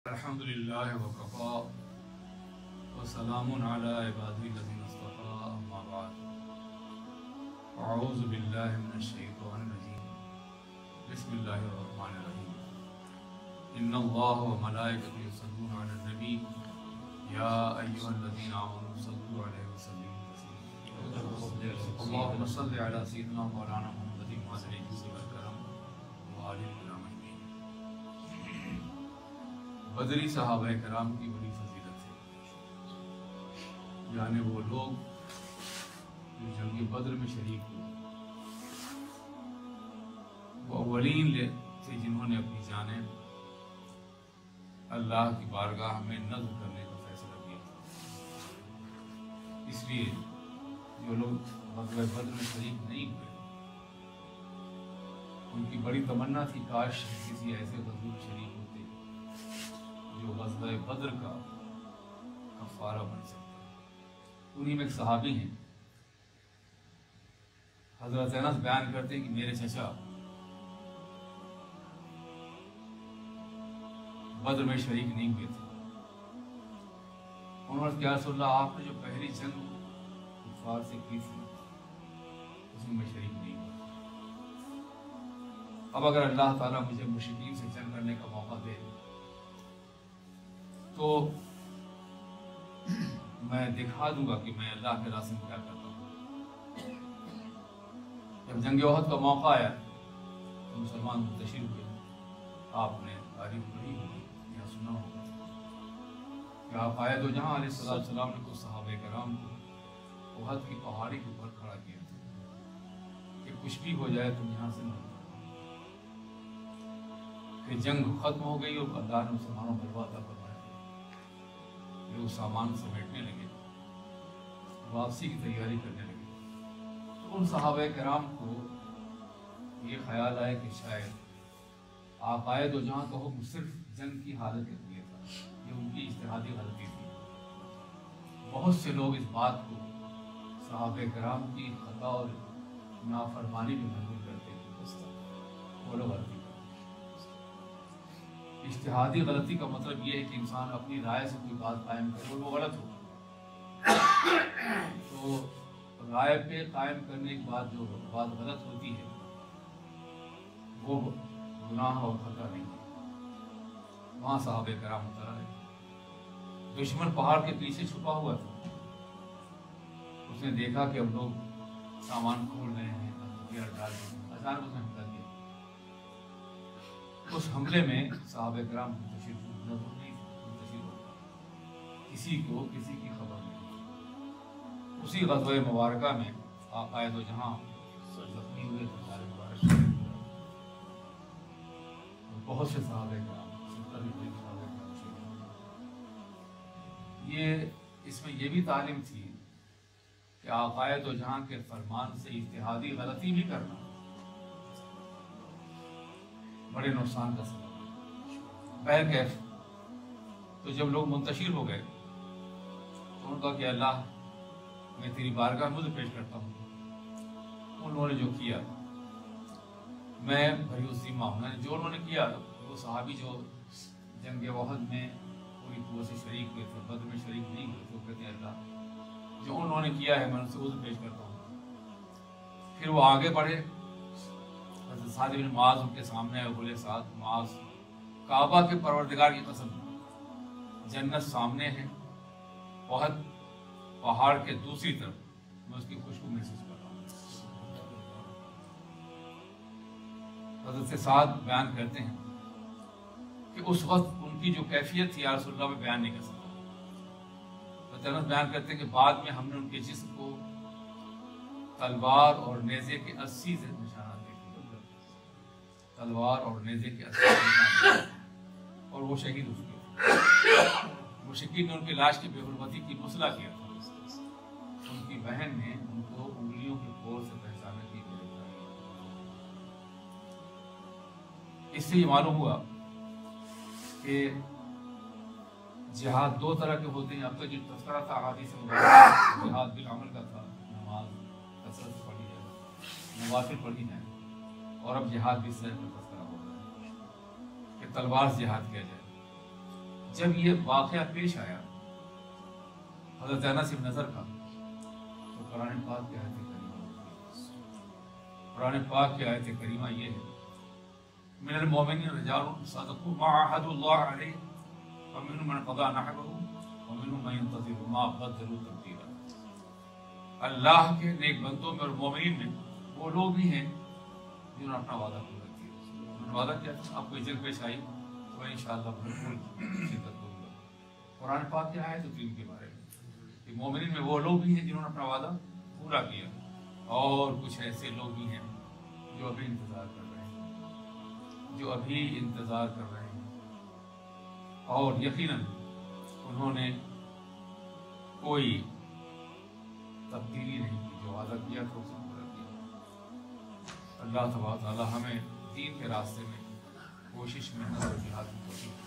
अल्हम्दुलिल्लाह वकफ़ा वस्सलामुन अला इबादिल्लज़ीना इस्तफ़ा अम्मा बाद अऊज़ु बिल्लाहि मिनश शैतानिर रजीम बिस्मिल्लाहिर रहमानिर रहीम इन्नल्लाह व मलाइकतहु युसल्लूना अलन नबी या अय्युहल्लज़ीना आमनू सल्लू अलैहि व सल्लिमू तस्लीमा अल्लाहुम्मा सल्लि अला सय्यिदिना मौलाना मुहम्मदिन व अला आलिहि वल करम व आलिल बदरी सहाबा कराम की बड़ी फजीलत है। यानी वो लोग जो जंग बद्र में शरीक हुए, वो अव्वलीन थे जिन्होंने अपनी जानें अल्लाह की बारगाह में नज़्र करने का फैसला किया था। इसलिए जो लोग बद्र में शरीक नहीं हुए, उनकी बड़ी तमन्ना थी काश किसी ऐसे गज़वे में शरीक होते जो ग़ज़वा बद्र का कफ़ारा बन सकता। उन्हीं में एक सहाबी हैं, हज़रत अनस बयान करते हैं कि मेरे चचा बद्र में शरीक नहीं हुए थे। उन्होंने क्या रसूलल्लाह, आपने जो पहली जंग कुफ़ार से की थी उसमें मैं शरीक नहीं हुआ। अब अगर अल्लाह ताला मुझे मुशरिकीन से जंग करने का मौका दे तो मैं दिखा दूंगा कि मैं अल्लाह के रास्ते में क्या करता हूँ। जब जंग ओहद का मौका आया तो मुसलमान मुंतशिर हुए। आपने तारीफ पढ़ी होगी या सुना होगा कि आप आए तो जहाँ अलैहिस्सलाम ने कुछ सहाबे कराम को ओहद की पहाड़ी के ऊपर खड़ा किया था कि कुछ भी हो जाए तुम यहाँ से न। फिर जंग खत्म हो गई और अल्लाह ने मुसलमानों को वादा करवाया। लोग सामान समेटने लगे, वापसी की तैयारी करने लगे, तो उन सहाबा कराम को ये ख्याल आया कि शायद आप आए तो जहाँ का हुक्म सिर्फ जंग की हालत के लिए था। ये उनकी इज्तिहादी गलती थी। बहुत से लोग इस बात को सहाबा कराम की खता और नाफरमानी में महसूस करते थे। वो लोग गलती, इज्तिहादी गलती का मतलब ये है कि इंसान अपनी राय से कोई बात कायम करे और वो गलत हो, तो राय पे कायम करने के बाद जो बात गलत होती है वो गुनाह और खतरा नहीं है। वहाँ साहबे कराम उतर आए। दुश्मन पहाड़ के पीछे छुपा हुआ था। उसने देखा कि अब लोग सामान खोल रहे हैं, अचानक उसने हमला किया। उस हमले में साहबे कराम मुंतशिर किसी को किसी की खबर नहीं। उसी ग़ज़वा मुबारका में आप आए तो जहाँ जख्मी हुए थे बहुत से साहबे कराम, ये इसमें ये भी तालीम थी कि आक़ाए तो जहाँ के फरमान से इज्तिहादी गलती भी करना बड़े नुकसान का सबब है। बहरकैफ तो जब लोग मुंतशिर हो गए तो उनका कि अल्लाह मैं तेरी बारगाह में पेश करता हूँ। उन्होंने जो किया मैं भरीउज़्ज़िम्मा हूँ। जो उन्होंने किया वो सहाबी जो जंग ओहद में पूरी कुव्वत से शरीक हुए थे, बद्र में शरीक नहीं हुए, तो कहते हैं अल्लाह जो उन्होंने किया है मैं उनसे उज़्र पेश करता हूँ। फिर वो आगे बढ़े। साद बिन मुआज़ उनके सामने आए, बोले साद मुआज़, काबा के परवरदिगार की कसम जन्नत सामने है, ओहद पहाड़ के दूसरी तरफ, मैं उसकी खुशबू महसूस कर रहा हूँ। हज़रत साद बयान करते हैं कि उस वक्त उनकी जो कैफियत थी या रसूलुल्लाह में बयान नहीं कर सकता। हज़रत बयान करते हैं कि बाद में हमने उनके जिस्म को तलवार और नेज़े के 80 से निशानात देखे, तलवार और नेज़े के 80 निशानात, और वो शहीद हो चुके थे। मुशरिकीन ने उनकी लाश की बेहुरमती की मुसला किया था। उनकी बहन ने उनको उंगलियों के कोर से पहचाना की। इससे ये मालूम हुआ कि जिहाद दो तरह के होते हैं। अब तक जो तज़किरा था अहादीस में जिहाद बिल अमल का था, नमाज कसरत से पढ़ी जाए, नवाफिल पढ़ी जाए, और अब जिहाद भी सर पर तज़किरा हो रहा है कि तलवार से जिहाद किया जाए। جب یہ واقعہ پیش آیا حضرت انس بن نضر کا، تو قرآن پاک کی آیت کریمہ، قرآن پاک کی آیت کریمہ یہ ہے من المؤمنین رجال صدقوا ما عاهدوا الله علیہ ومنهم من قضى نحبه ومنهم من ينتظر ما بدلوا تبدیلا۔ اللہ کے نیک بندوں میں اور مومنین میں وہ لوگ بھی ہیں جنہوں نے اپنا وعدہ پورا کیا۔ انہوں نے وعدہ کیا آپ کو اجر پیش آئی تو میں انشاءاللہ بالکل شدت کروں گا۔ قرآن پاک کی آیت ہے کے بارے میں کہ مومنین میں وہ لوگ بھی ہیں جنہوں نے اپنا وعدہ پورا کیا، اور کچھ ایسے لوگ بھی ہیں جو ابھی انتظار کر رہے ہیں، جو ابھی انتظار کر رہے ہیں، اور یقیناً انہوں نے کوئی تبدیلی نہیں کی، جو وعدہ کیا تھا اسے پورا کیا۔ اللہ تبارک و تعالی ہمیں دین کے راستے میں کوشش میں نظر و جہاد کی توفیق